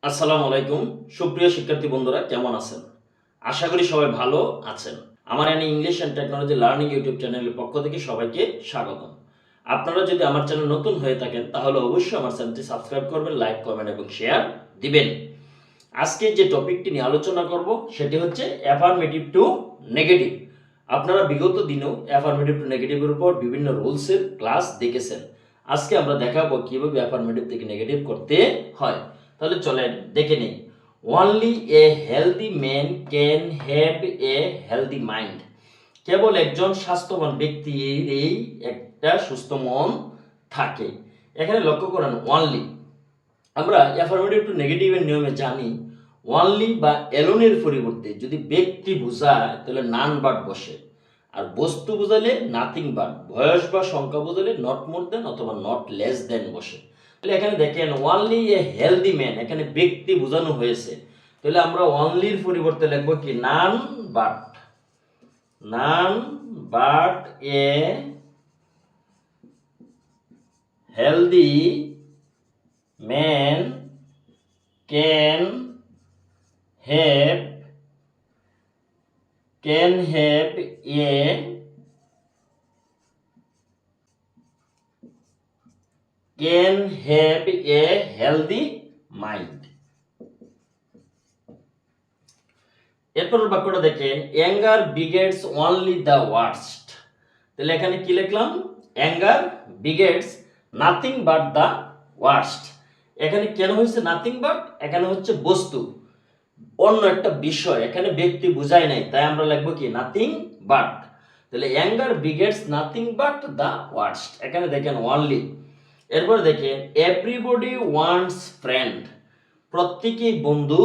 আসসালামু আলাইকুম। সুপ্রিয় শিক্ষার্থী বন্ধুরা, কেমন আছেন? আশা করি সবাই ভালো আছেন। আমার English and technology learning YouTube চ্যানেলের পক্ষ থেকে সবাইকে স্বাগতম। আপনারা যদি আমার চ্যানেল নতুন হয়ে থাকেন তাহলে অবশ্যই আমার চ্যানেলটি সাবস্ক্রাইব করবেন, লাইক, কমেন্ট এবং শেয়ার দিবেন। আজকে যে টপিকটি নিয়ে আলোচনা করব সেটি হচ্ছে অ্যাফার্মেটিভ টু নেগেটিভ। আপনারা বিগত দিনেও অ্যাফার্মেটিভ টু নেগেটিভের উপর বিভিন্ন রুলসের ক্লাস দেখেছেন। আজকে আমরা দেখাবো কিভাবে অ্যাফার্মেটিভ থেকে নেগেটিভ করতে হয়। তাহলে চলেন দেখে নেই। Only a healthy man can have a healthy mind. কেবল একজন স্বাস্থ্যবান ব্যক্তির এই একটা সুস্থ মন থাকে। এখানে লক্ষ্য করেন অনলি। আমরা অ্যাফার্মেটিভ টু নেগেটিভের নিয়মে জানি অনলি বা এলোনের পরিবর্তে যদি ব্যক্তি বোঝায় তাহলে নান বাট বসে, আর বস্তু বোঝালে নাথিং বাট, বয়স বা সংখ্যা বোঝালে নট মোর দেন অথবা নট লেস দেন বসে। তাহলে এখানে দেখেন অনলি এ হেলদি ম্যান, এখানে ব্যক্তি বোঝানো হয়েছে। তাহলে আমরা অনলির পরিবর্তে লিখবো কি none but. None but A healthy man can have a healthy mind. এরপর বাক্যটা দেখেন anger begets only the worst. তাহলে এখানে কি লিখলাম? Anger begets nothing but the worst. এখানে কেন হয়েছে নাথিং বাট? এখানে হচ্ছে বস্তু, অন্য একটা বিষয়, এখানে ব্যক্তি বুঝায় নাই, তাই আমরা লিখবো কি নাথিং বাট। তাহলে anger begets nothing but the worst. এখানে দেখেন অনলি। এরপর দেখেন এভরিবডি ওয়ান্টস ফ্রেন্ড। প্রত্যেকেই বন্ধু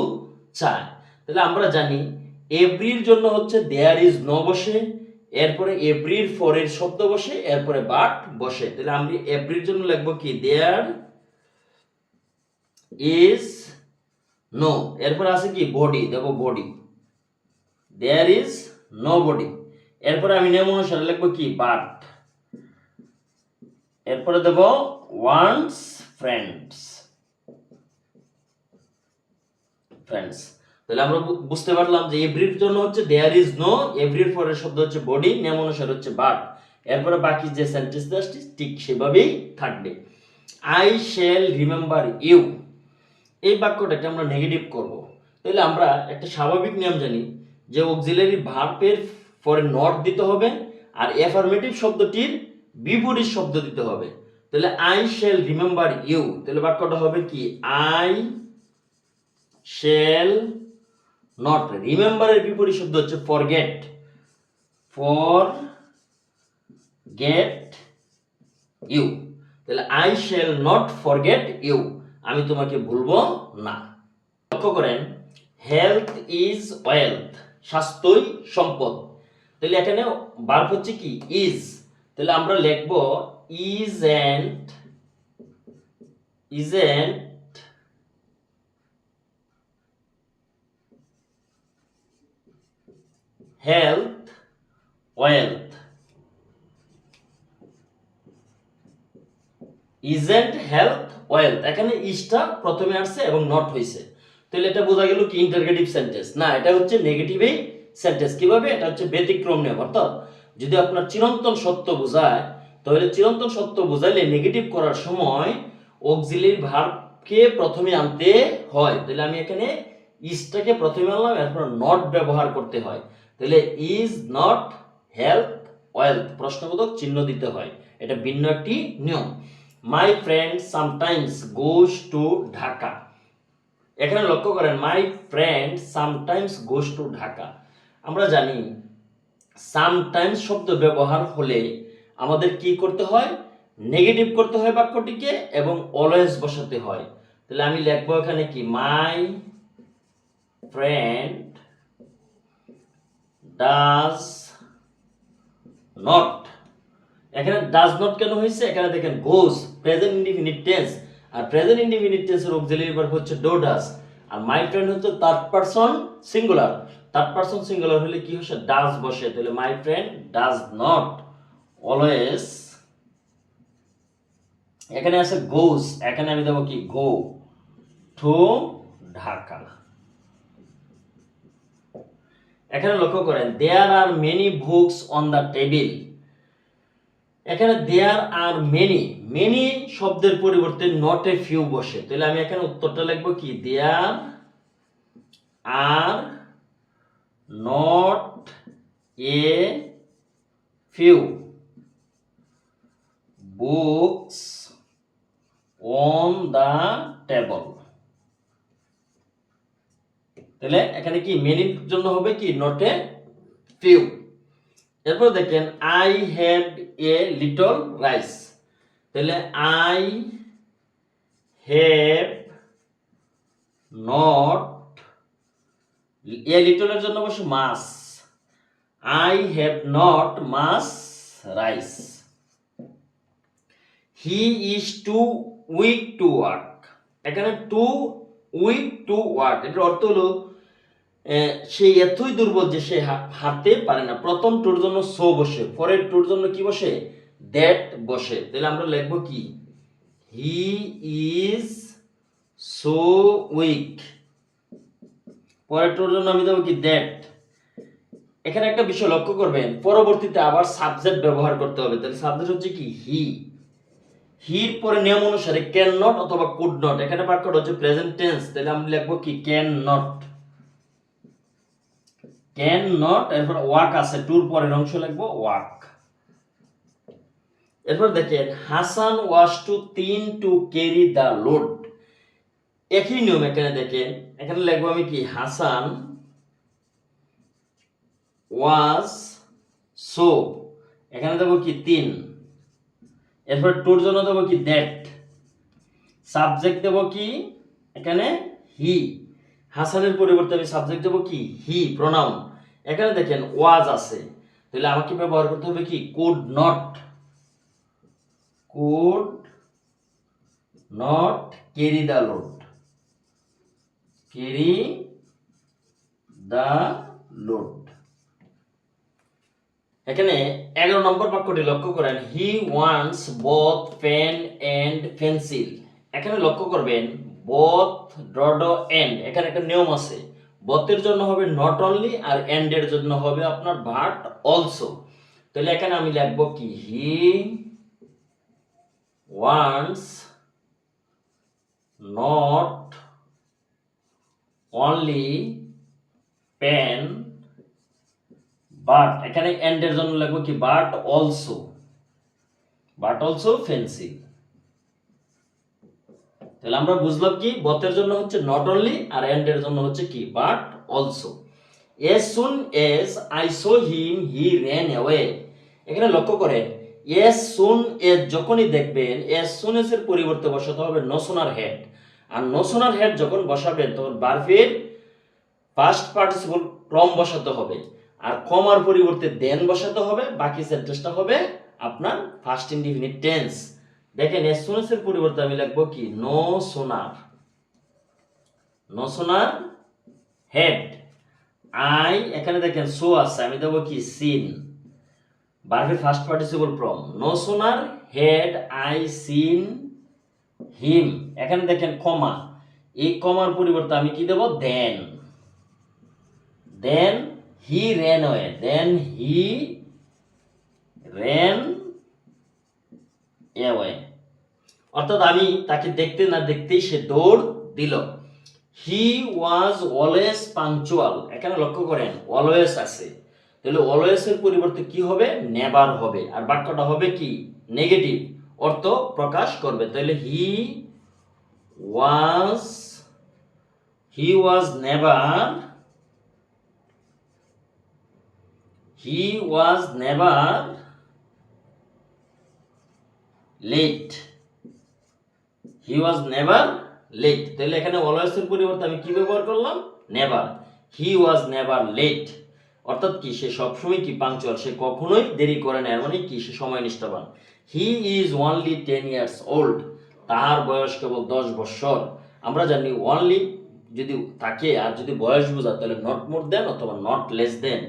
চায়। তাহলে আমরা জানি এভরির জন্য হচ্ছে দেয়ার ইজ নো বসে, এরপরে এভরির ফরের শব্দ বসে, এরপরে বাট বসে। তাহলে আমি এভরির জন্য লিখবো কি দেয়ার ইজ নো, এরপরে আছে কি বডি, দেবো body, there is no body. এরপরে আমি নিয়ম অনুসারে লিখবো কি বাট, এরপরে দেব ওয়ান্টস ফ্রেন্ডস। ফ্রেন্ডস। তাহলে আমরা বুঝতে পারলাম যে এভরির জন্য হচ্ছে দেয়ার ইজ নো, এভরির পরের শব্দ হচ্ছে বডি, নিয়ম অনুসারে হচ্ছে বাট, এরপরে বাকি যে সেন্টেন্সটা আসছে ঠিক সেভাবেই থাকবে। আই শ্যাল রিমেম্বার ইউ, এই বাক্যটাকে আমরা নেগেটিভ করব। তাহলে আমরা একটা স্বাভাবিক নিয়ম জানি যে অক্সিলারি ভার্বের পরে নট দিতে হবে আর অ্যাফার্মেটিভ শব্দটির বিপরীত শব্দ দিতে হবে। তাহলে আই শ্যাল রিমেম্বার ইউ, তাহলে বাক্যটা হবে কি আই শ্যাল নট, রিমেম্বারের বিপরীত শব্দ হচ্ছে ফরগেট, ফরগেট ইউ। তাহলে I shall not forget you, আমি তোমাকে ভুলবো না। লক্ষ্য করেন হেলথ ইজ ওয়েলথ, স্বাস্থ্যই সম্পদ। তাহলে এখানে ভার্ব হচ্ছে কি ইজ, তাহলে আমরা লিখব isn't health wealth, isn't health wealth. এখানে ইজটা প্রথমে আসছে এবং নট হয়েছে, তাহলে এটা বোঝা গেল কি ইন্টারগেটিভ সেন্টেন্স না, এটা হচ্ছে নেগেটিভই সেন্টেন্স। কিভাবে? এটা হচ্ছে ব্যতিক্রম নিয়ম। অর্থাৎ যদি আপনার চিরন্তন সত্য বোঝায় তাহলে চিরন্তন সত্য বোঝাইলে নেগেটিভ করার সময় অক্সিলারি ভার্বকে প্রথমে আনতে হয়। তাহলে আমি এখানে ইজটাকে প্রথমে আনলাম, এরপর নট ব্যবহার করতে হয়। তাহলে ইজ নট হেলথ ওয়েলথ, প্রশ্নবোধক চিহ্ন দিতে হয়, এটা ভিন্ন একটি নিয়ম। My friend sometimes goes to Dhaka. এখানে লক্ষ্য করেন my friend sometimes goes to Dhaka. আমরা জানি সামটাইমস শব্দ ব্যবহার হলে আমাদের কি করতে হয়? নেগেটিভ করতে হয় বাক্যটিকে এবং অলওয়েজ বসাতে হয়। তাহলে আমি লিখবো এখানে কি মাই ফ্রেন্ড ডাজ নট। এখানে ডাজ নট কেন হয়েছে? এখানে দেখেন গোজ প্রেজেন্ট ইনডিফিনিট টেন্স, আর প্রেজেন্ট ইনডিফিনিট টেন্সের অক্সিলারি ভার্ব হচ্ছে ডো ডাজ, আর মাই ফ্রেন্ড হচ্ছে third person singular. Third person singular হলে কি হচ্ছে? ডাজ বসে। তাহলে my friend does not always, এখানে আছে গোজ, এখানে আমি দেবো কি গো টু ঢাকা। এখানে লক্ষ্য করেন there are many books on the table. এখানে দেয়ার আর মেনি, মেনি শব্দের পরিবর্তে নট এ ফিউ বসে, তাহলে আমি এখানে উত্তরটা লিখবো কি there are not a few books on the table. তাহলে এখানে কি মেনির জন্য হবে কি নট এ ফিউ। এরপর দেখেন I have a little rice, তাহলে আই হ্যাভ নট, এ লিটলের জন্য বসে much, I have not much rice. He is too weak to work, এখানে টু উইক টু ওয়ার্ক এটার অর্থ হলো সে এতই দুর্বল যে সে হাঁটতে পারে না। প্রথম টুর জন্য সো বসে, পরের টুর জন্য কি বসে দ্যাট বসে, তাহলে আমরা লিখবো কি হি ইজ সো উইক, পরের টুর জন্য আমি দেবো কি দ্যাট। এখানে একটা বিষয় লক্ষ্য করবেন পরবর্তীতে আবার সাবজেক্ট ব্যবহার করতে হবে, তাহলে সাবজেক্ট হচ্ছে কি হি, হির পরে নিয়ম অনুসারে ক্যান নট অথবা কুড নট, এখানে বাক্যটা হচ্ছে প্রেজেন্ট টেন্স, তাহলে আমি লিখবো কি ক্যান নট, ক্যান নট, এরপর ওয়াক আছে টুর পরের অংশ লিখবো ওয়াক। এরপর দেখেন হাসান ওয়াজ টু তিন টু ক্যারি দা লোড, একই নিয়ম এখানে দেখেন, এখানে লিখবো আমি কি হাসান ওয়াজ সো, এখানে দেবো কি তিন, এরপর টুর জন্য দেবো কি দ্যাট, সাবজেক্ট দেবো কি এখানে হি, হাসানের পরিবর্তে আমি সাবজেক্ট দেবো কি হি প্রোনাউন। এখানে দেখেন ওয়াজ আছে, তাহলে আমাকে ব্যবহার করতে হবে কি could not, could not carry the load, carry the load. এখানে 11 নম্বর বাক্যটি লক্ষ্য করেন he wants both pen and pencil, এখানে লক্ষ্য করবেন বোথ ডট এন্ড, এখানে একটা নিয়ম আছে, বোথের জন্য হবে নট অনলি আর এন্ড এর জন্য হবে আপনার বাট অলসো, তাহলে এখানে আমি লিখবো কি he wants not only pen but, এখানে এন্ড এর জন্য লিখবো কি but also, but also pencil. তাহলে আমরা বুঝলাম কি বোথের জন্য হচ্ছে নট অনলি আর এন্ড এর জন্য হচ্ছে কি but also. as soon as I saw him he ran away, এখানে লক্ষ্য করেন as soon as যখনই দেখবেন as soon as এর পরিবর্তে বসাতে হবে no sooner had, R no sooner had যখন বসাবেন তখন ভার্বের পাস্ট পার্টিসিপল ফর্ম বসাতে হবে, আর কমার পরিবর্তে দেন বসাতে হবে, বাকি সেন্টেন্সটা হবে আপনার ফার্স্ট ইনডিফিনিট টেন্স। দেখেন as soon as এর পরিবর্তে আমি লিখব কি no sooner, no sooner had I, এখানে দেখেন সো আছে আমি দেব কি seen, ভার্বের first participle form no sooner had I seen him, এখানে দেখেন কমা, এই কমার পরিবর্তে আমি কি দেব then, then he ran away, then he ran away, অর্থাৎ আমি তাকে দেখতে না দেখতেই সে দৌড় দিল। হি ওয়াজ অলওয়েজ পাংচুয়াল, এখানে লক্ষ্য করেন অলওয়েজ আছে, তাহলে অলওয়েজ এর পরিবর্তে কি হবে নেভার হবে, আর বাক্যটা হবে কি নেগেটিভ অর্থ প্রকাশ করবে, তাহলে he was never late, he was never late, তাহলে এখানে অলওয়েজ এর পরিবর্তে আমি কি ব্যবহার করলাম never, he was never late, অর্থাৎ কি সে সবসময় কি পাংচুয়াল, সে কখনোই দেরি করে না, এর মানে কি সে সময় নিষ্ঠাবান। He is only 10 years old, তার বয়স কেবল 10 বছর। আমরা জানি অনলি যদি থাকে আর যদি বয়স বোঝা তাহলে নট মোর দেন অথবা নট লেস দেন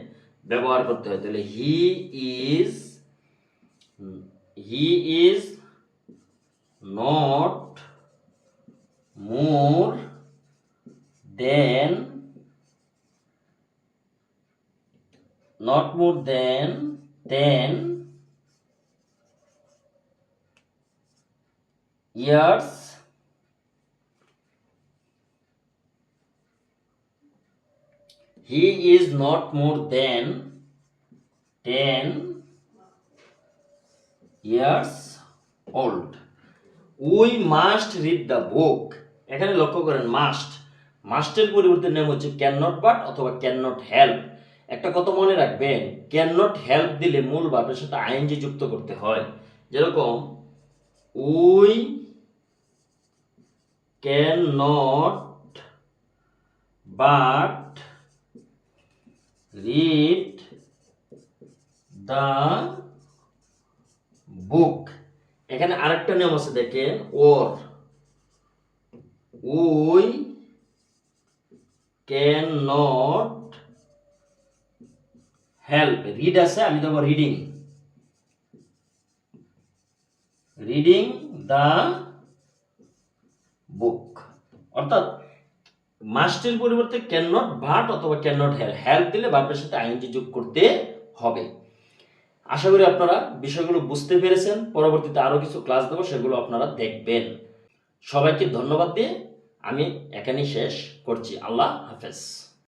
ব্যবহার করতে হয়, তাহলে he is not more than, not more than 10 years he is not more than 10 years old. We must read the book. এখানে লক্ষ্য করেন মাস্টের পরিবর্তে নেম হচ্ছে ক্যান নট বাট অথবা ক্যান নট হেল্প। একটা কথা মনে রাখবেন, ক্যান নট হেল্প দিলে মূল ভার্বের সাথে আইএনজি যুক্ত করতে হয়। যেরকম we can not but read the book. এখানে আরেকটা নিয়ম আছে দেখেন, or we can not help, read আছে, আমি দেবো রিডিং দ্য বুক। অর্থাৎ মাস্টের পরিবর্তে ক্যান নট বাট অথবা ক্যান নট হেল্প, হেল্প দিলে ভার্বের সাথে আইএনজি যোগ করতে হবে। আশা করি আপনারা বিষয়গুলো বুঝতে পেরেছেন। পরবর্তীতে আরো কিছু ক্লাস দেবো, সেগুলো আপনারা দেখবেন। সবাইকে ধন্যবাদ দিয়ে আমি এখানেই শেষ করছি। আল্লাহ হাফেজ।